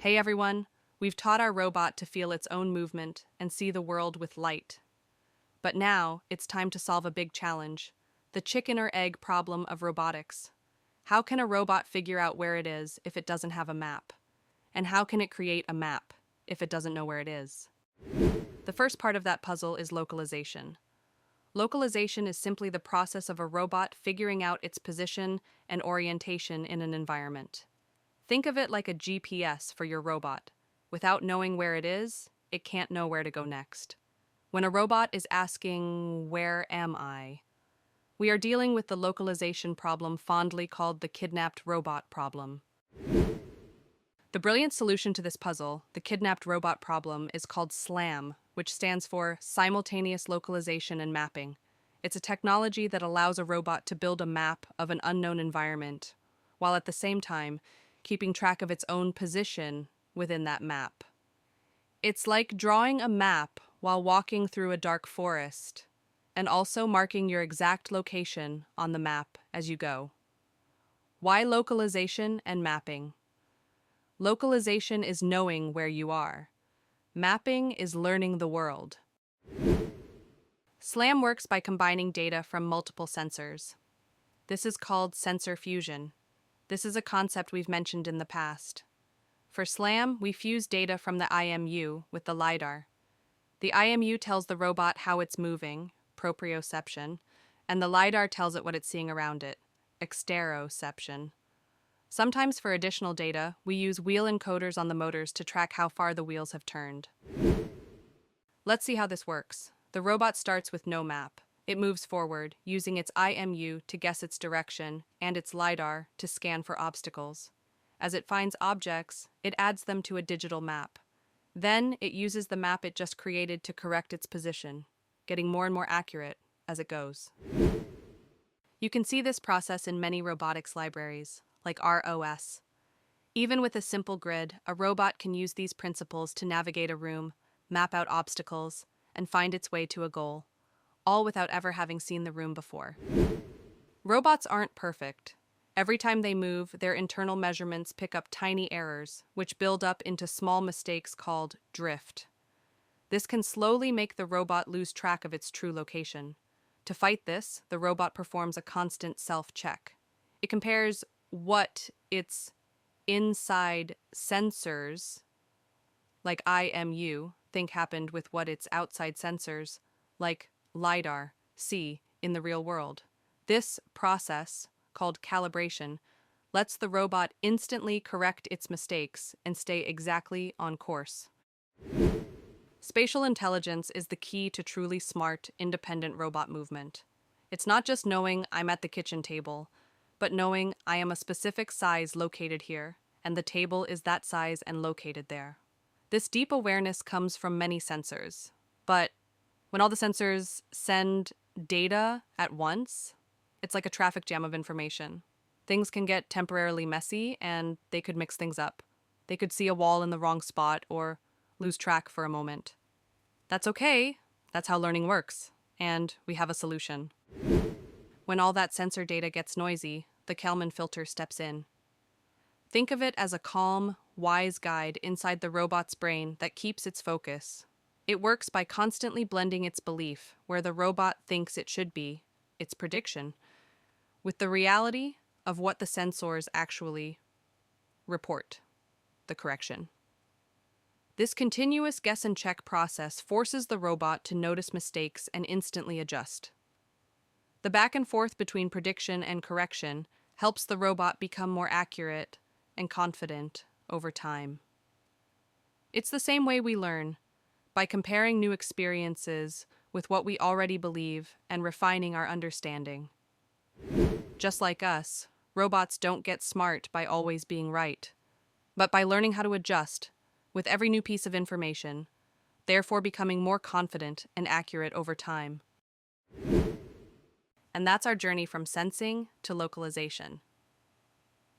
Hey everyone, we've taught our robot to feel its own movement and see the world with light. But now it's time to solve a big challenge, the chicken or egg problem of robotics. How can a robot figure out where it is if it doesn't have a map? And how can it create a map if it doesn't know where it is? The first part of that puzzle is localization. Localization is simply the process of a robot figuring out its position and orientation in an environment. Think of it like a GPS for your robot. Without knowing where it is, it can't know where to go next. When a robot is asking, "Where am I?" we are dealing with the localization problem fondly called the kidnapped robot problem. The brilliant solution to this puzzle, the kidnapped robot problem, is called SLAM, which stands for Simultaneous Localization and Mapping. It's a technology that allows a robot to build a map of an unknown environment, while at the same time keeping track of its own position within that map. It's like drawing a map while walking through a dark forest, and also marking your exact location on the map as you go. Why localization and mapping? Localization is knowing where you are. Mapping is learning the world. SLAM works by combining data from multiple sensors. This is called sensor fusion. This is a concept we've mentioned in the past. For SLAM, we fuse data from the IMU with the LiDAR. The IMU tells the robot how it's moving, proprioception, and the LiDAR tells it what it's seeing around it, exteroception. Sometimes for additional data, we use wheel encoders on the motors to track how far the wheels have turned. Let's see how this works. The robot starts with no map. It moves forward, using its IMU to guess its direction and its LiDAR to scan for obstacles. As it finds objects, it adds them to a digital map. Then it uses the map it just created to correct its position, getting more and more accurate as it goes. You can see this process in many robotics libraries, like ROS. Even with a simple grid, a robot can use these principles to navigate a room, map out obstacles, and find its way to a goal, all without ever having seen the room before. Robots aren't perfect. Every time they move, their internal measurements pick up tiny errors, which build up into small mistakes called drift. This can slowly make the robot lose track of its true location. To fight this, the robot performs a constant self-check. It compares what its inside sensors, like IMU, think happened with what its outside sensors, like LiDAR, see in the real world. This process, called calibration, lets the robot instantly correct its mistakes and stay exactly on course. Spatial intelligence is the key to truly smart, independent robot movement. It's not just knowing I'm at the kitchen table, but knowing I am a specific size located here, and the table is that size and located there. This deep awareness comes from many sensors, but when all the sensors send data at once, it's like a traffic jam of information. Things can get temporarily messy, and they could mix things up. They could see a wall in the wrong spot or lose track for a moment. That's okay. That's how learning works, and we have a solution. When all that sensor data gets noisy, the Kalman Filter steps in. Think of it as a calm, wise guide inside the robot's brain that keeps its focus. It works by constantly blending its belief, where the robot thinks it should be, its prediction, with the reality of what the sensors actually report, the correction. This continuous guess and check process forces the robot to notice mistakes and instantly adjust. The back and forth between prediction and correction helps the robot become more accurate and confident over time. It's the same way we learn, by comparing new experiences with what we already believe and refining our understanding. Just like us, robots don't get smart by always being right, but by learning how to adjust with every new piece of information, therefore becoming more confident and accurate over time. And that's our journey from sensing to localization.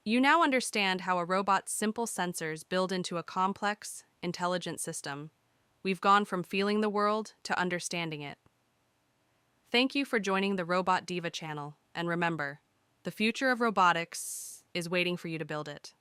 You now understand how a robot's simple sensors build into a complex, intelligent system. We've gone from feeling the world to understanding it. Thank you for joining the RobotDiva channel, and remember, the future of robotics is waiting for you to build it.